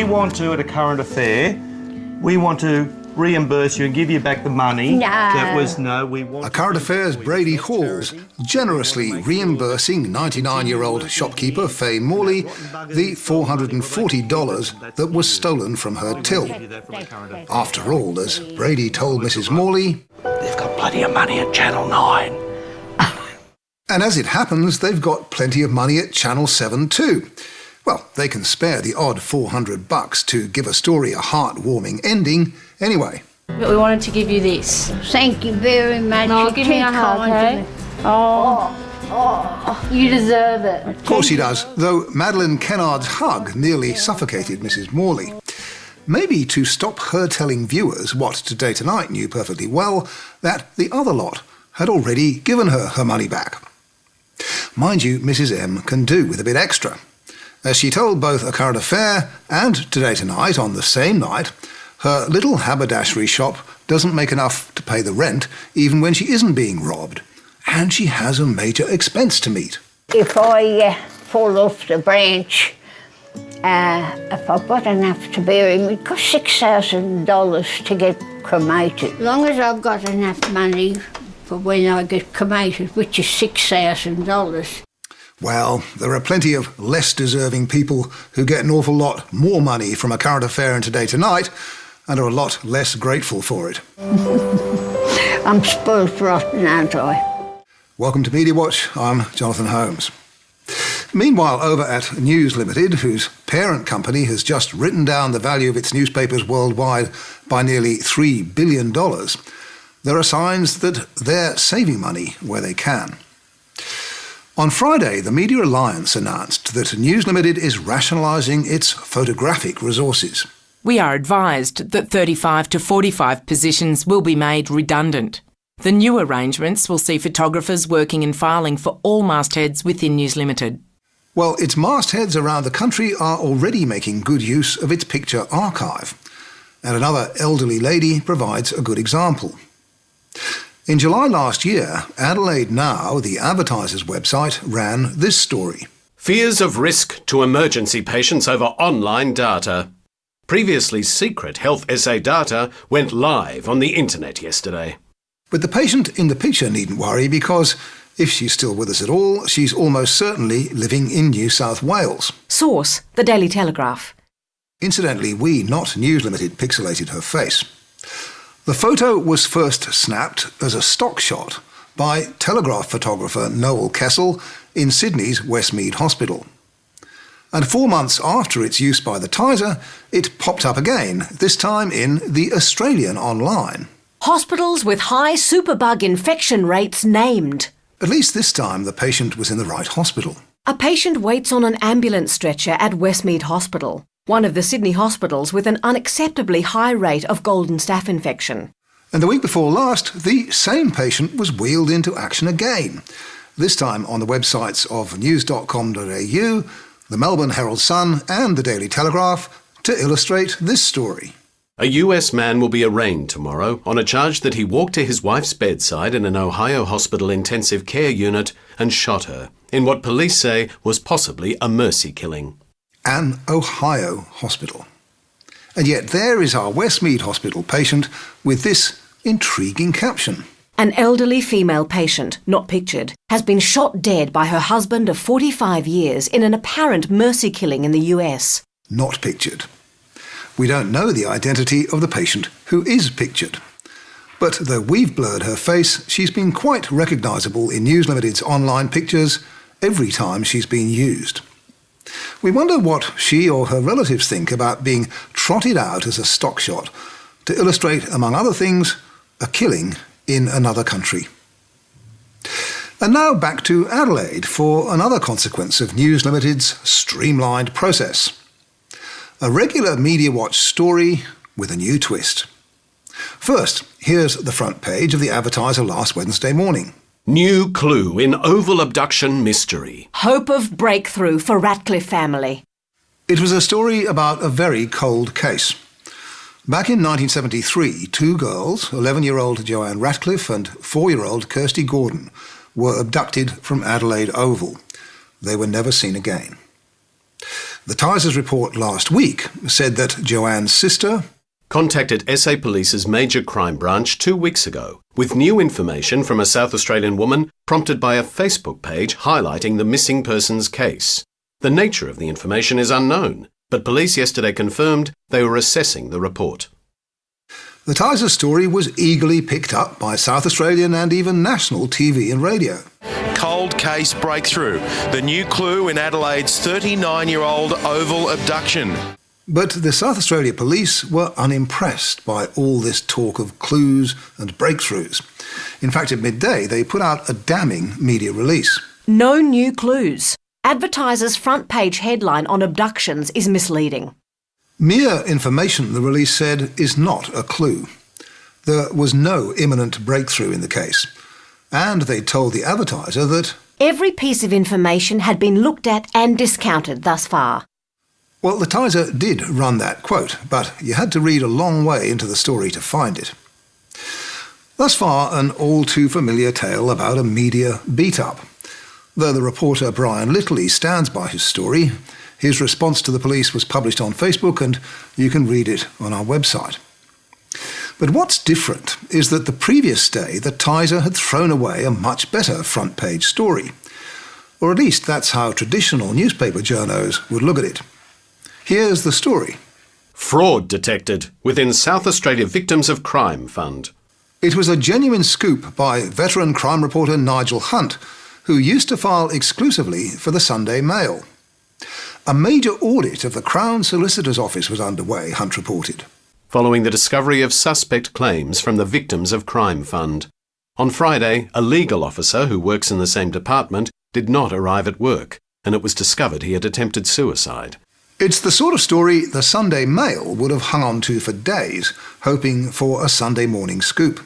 want to, at a current affair, we want to reimburse you and give you back the money. A current affair's Brady Halls generously reimbursing 99-year-old shopkeeper Faye Morley the $440 that was stolen from her till. After all, as Brady told Mrs. Morley, they've got plenty of money at Channel 9. And as it happens, they've got plenty of money at Channel 7 too. Well, they can spare the odd $400 to give a story a heartwarming ending anyway. But we wanted to give you this. Thank you very much. No, give me a hug, okay? Oh, you deserve it. Of course she does, though Madeleine Kennard's hug nearly suffocated Mrs. Morley. Maybe to stop her telling viewers what Today Tonight knew perfectly well, that the other lot had already given her her money back. Mind you, Mrs. M can do with a bit extra. As she told both A Current Affair and Today Tonight on the same night, her little haberdashery shop doesn't make enough to pay the rent even when she isn't being robbed. And she has a major expense to meet. If I fall off the branch, if I've got enough to bury me, it costs $6,000 to get cremated. As long as I've got enough money for when I get cremated, which is $6,000. Well, there are plenty of less deserving people who get an awful lot more money from A Current Affair and Today Tonight and are a lot less grateful for it. I'm spoilt rotten, aren't I? Welcome to Media Watch. I'm Jonathan Holmes. Meanwhile, over at News Limited, whose parent company has just written down the value of its newspapers worldwide by nearly $3 billion, there are signs that they're saving money where they can. On Friday, the Media Alliance announced that News Limited is rationalising its photographic resources. We are advised that 35 to 45 positions will be made redundant. The new arrangements will see photographers working in filing for all mastheads within News Limited. Well, its mastheads around the country are already making good use of its picture archive, and another elderly lady provides a good example. In July last year, Adelaide Now, the advertiser's website, ran this story. Fears of risk to emergency patients over online data. Previously secret health essay data went live on the internet yesterday. But the patient in the picture needn't worry because, if she's still with us at all, she's almost certainly living in New South Wales. Source, The Daily Telegraph. Incidentally, we, not News Limited, pixelated her face. The photo was first snapped as a stock shot by Telegraph photographer Noel Kessel in Sydney's Westmead Hospital. And 4 months after its use by the Tiser, it popped up again, this time in The Australian Online. Hospitals with high superbug infection rates named. At least this time the patient was in the right hospital. A patient waits on an ambulance stretcher at Westmead Hospital, one of the Sydney hospitals with an unacceptably high rate of golden staph infection. And the week before last, the same patient was wheeled into action again, this time on the websites of news.com.au, the Melbourne Herald Sun and the Daily Telegraph, to illustrate this story. A US man will be arraigned tomorrow on a charge that he walked to his wife's bedside in an Ohio hospital intensive care unit and shot her, in what police say was possibly a mercy killing. An Ohio hospital. And yet there is our Westmead Hospital patient with this intriguing caption. An elderly female patient, not pictured, has been shot dead by her husband of 45 years in an apparent mercy killing in the US. Not pictured. We don't know the identity of the patient who is pictured. But though we've blurred her face, she's been quite recognisable in News Limited's online pictures every time she's been used. We wonder what she or her relatives think about being trotted out as a stock shot to illustrate, among other things, a killing in another country. And now back to Adelaide for another consequence of News Limited's streamlined process. A regular Media Watch story with a new twist. First, here's the front page of the Advertiser last Wednesday morning. New clue in Oval abduction mystery. Hope of breakthrough for Ratcliffe family. It was a story about a very cold case. Back in 1973, two girls, 11-year-old Joanne Ratcliffe and 4-year-old Kirsty Gordon, were abducted from Adelaide Oval. They were never seen again. The Tiser's report last week said that Joanne's sister contacted SA Police's Major Crime Branch 2 weeks ago with new information from a South Australian woman prompted by a Facebook page highlighting the missing persons case. The nature of the information is unknown, but police yesterday confirmed they were assessing the report. The Tiser story was eagerly picked up by South Australian and even national TV and radio. Cold case breakthrough. The new clue in Adelaide's 39-year-old Oval abduction. But the South Australia Police were unimpressed by all this talk of clues and breakthroughs. In fact, at midday, they put out a damning media release. No new clues. Advertiser's front page headline on abductions is misleading. Mere information, the release said, is not a clue. There was no imminent breakthrough in the case. And they told the advertiser that every piece of information had been looked at and discounted thus far. Well, the Tiser did run that quote, but you had to read a long way into the story to find it. Thus far, an all-too-familiar tale about a media beat-up. Though the reporter Brian Littley stands by his story, his response to the police was published on Facebook and you can read it on our website. But what's different is that the previous day the Tiser had thrown away a much better front-page story. Or at least that's how traditional newspaper journos would look at it. Here's the story. Fraud detected within South Australia Victims of Crime Fund. It was a genuine scoop by veteran crime reporter Nigel Hunt, who used to file exclusively for the Sunday Mail. A major audit of the Crown Solicitor's Office was underway, Hunt reported. Following the discovery of suspect claims from the Victims of Crime Fund. On Friday, a legal officer who works in the same department did not arrive at work, and it was discovered he had attempted suicide. It's the sort of story the Sunday Mail would have hung on to for days, hoping for a Sunday morning scoop.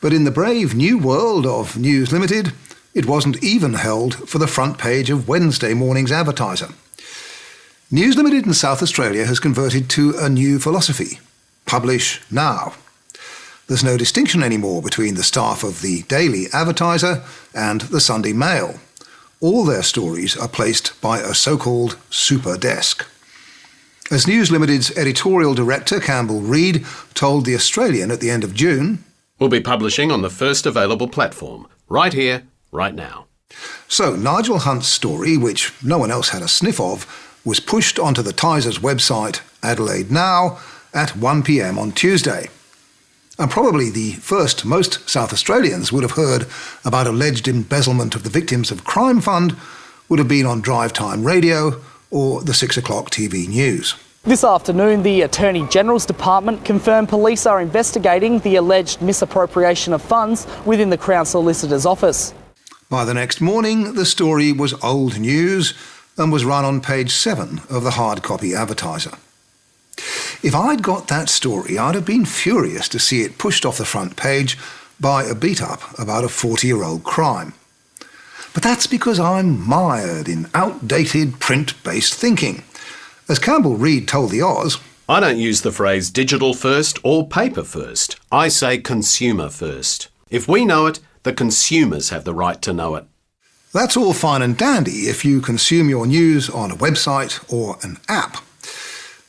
But in the brave new world of News Limited, it wasn't even held for the front page of Wednesday morning's Advertiser. News Limited in South Australia has converted to a new philosophy: publish now. There's no distinction anymore between the staff of the Daily Advertiser and the Sunday Mail. All their stories are placed by a so-called super desk. As News Limited's editorial director Campbell Reid told The Australian at the end of June, we'll be publishing on the first available platform, right here, right now. So Nigel Hunt's story, which no one else had a sniff of, was pushed onto the Tiser's website, Adelaide Now, at 1 p.m. on Tuesday. And probably the first most South Australians would have heard about alleged embezzlement of the Victims of Crime Fund would have been on Drive Time Radio or the 6 o'clock TV news. This afternoon, the Attorney General's Department confirmed police are investigating the alleged misappropriation of funds within the Crown Solicitor's Office. By the next morning, the story was old news and was run on page 7 of the hard copy Advertiser. If I'd got that story, I'd have been furious to see it pushed off the front page by a beat-up about a 40-year-old crime. But that's because I'm mired in outdated print-based thinking. As Campbell Reid told the Oz, I don't use the phrase digital first or paper first. I say consumer first. If we know it, the consumers have the right to know it. That's all fine and dandy if you consume your news on a website or an app.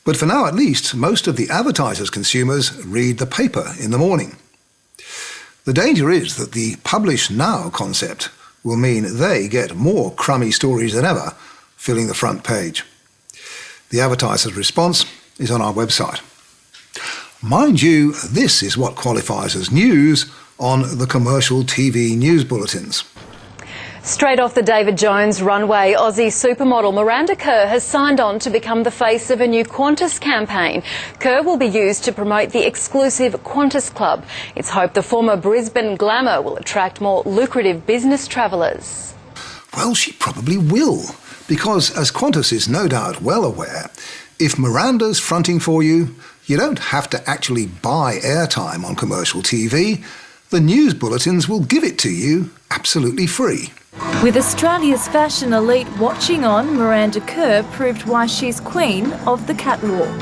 But for now at least, most of the Advertiser's consumers read the paper in the morning. The danger is that the publish now concept will mean they get more crummy stories than ever filling the front page. The Advertiser's response is on our website. Mind you, this is what qualifies as news on the commercial TV news bulletins. Straight off the David Jones runway, Aussie supermodel Miranda Kerr has signed on to become the face of a new Qantas campaign. Kerr will be used to promote the exclusive Qantas Club. It's hoped the former Brisbane glamour will attract more lucrative business travellers. Well, she probably will, because as Qantas is no doubt well aware, if Miranda's fronting for you, you don't have to actually buy airtime on commercial TV. The news bulletins will give it to you absolutely free. With Australia's fashion elite watching on, Miranda Kerr proved why she's queen of the catwalk.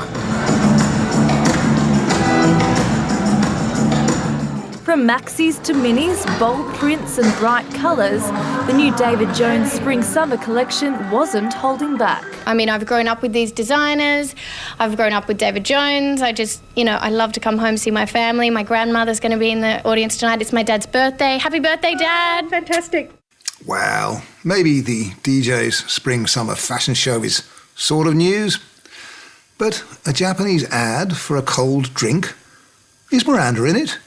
From maxis to minis, bold prints and bright colours, the new David Jones Spring-Summer collection wasn't holding back. I mean, I've grown up with these designers, I've grown up with David Jones, I love to come home, see my family. My grandmother's going to be in the audience tonight. It's my dad's birthday. Happy birthday, Dad! Fantastic. Well, maybe the DJ's Spring-Summer fashion show is sort of news, but a Japanese ad for a cold drink? Is Miranda in it?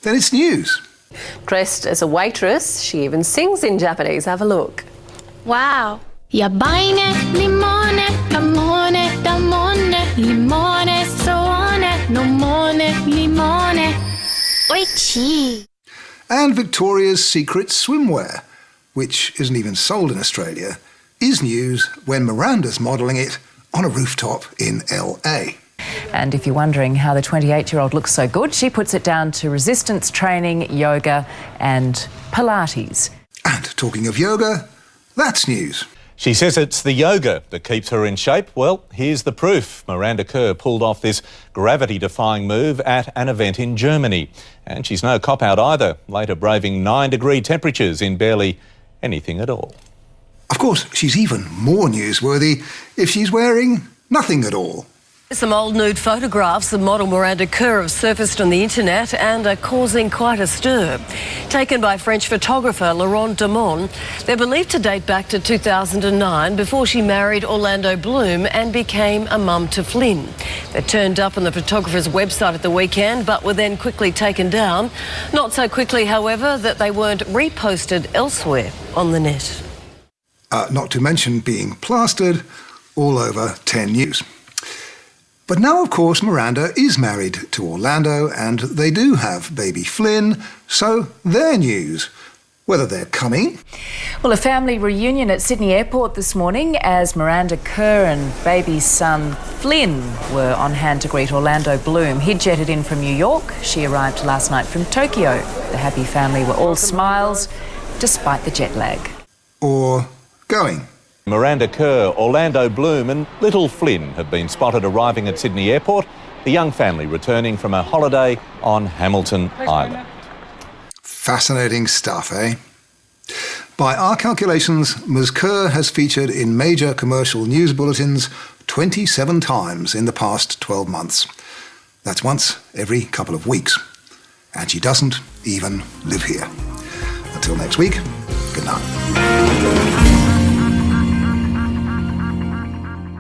Then it's news. Dressed as a waitress, she even sings in Japanese. Have a look. Wow. Yabaine, limone, amone, damone, limone, soone, nomone, limone. Oichi. And Victoria's Secret swimwear, which isn't even sold in Australia, is news when Miranda's modelling it on a rooftop in LA. And if you're wondering how the 28-year-old looks so good, she puts it down to resistance training, yoga and Pilates. And talking of yoga, that's news. She says it's the yoga that keeps her in shape. Well, here's the proof. Miranda Kerr pulled off this gravity-defying move at an event in Germany. And she's no cop-out either, later braving 9-degree temperatures in barely anything at all. Of course, she's even more newsworthy if she's wearing nothing at all. Some old nude photographs of model Miranda Kerr have surfaced on the internet and are causing quite a stir. Taken by French photographer Laurent Demont, they're believed to date back to 2009, before she married Orlando Bloom and became a mum to Flynn. They turned up on the photographer's website at the weekend, but were then quickly taken down. Not so quickly, however, that they weren't reposted elsewhere on the net. Not to mention being plastered all over 10 News. But now, of course, Miranda is married to Orlando and they do have baby Flynn, so they're news. Whether they're coming. Well, a family reunion at Sydney Airport this morning as Miranda Kerr and baby son Flynn were on hand to greet Orlando Bloom. He'd jetted in from New York. She arrived last night from Tokyo. The happy family were all smiles, despite the jet lag. Or going. Miranda Kerr, Orlando Bloom and little Flynn have been spotted arriving at Sydney Airport, the young family returning from a holiday on Hamilton Island. Fascinating stuff, eh? By our calculations, Ms. Kerr has featured in major commercial news bulletins 27 times in the past 12 months. That's once every couple of weeks. And she doesn't even live here. Until next week, good night.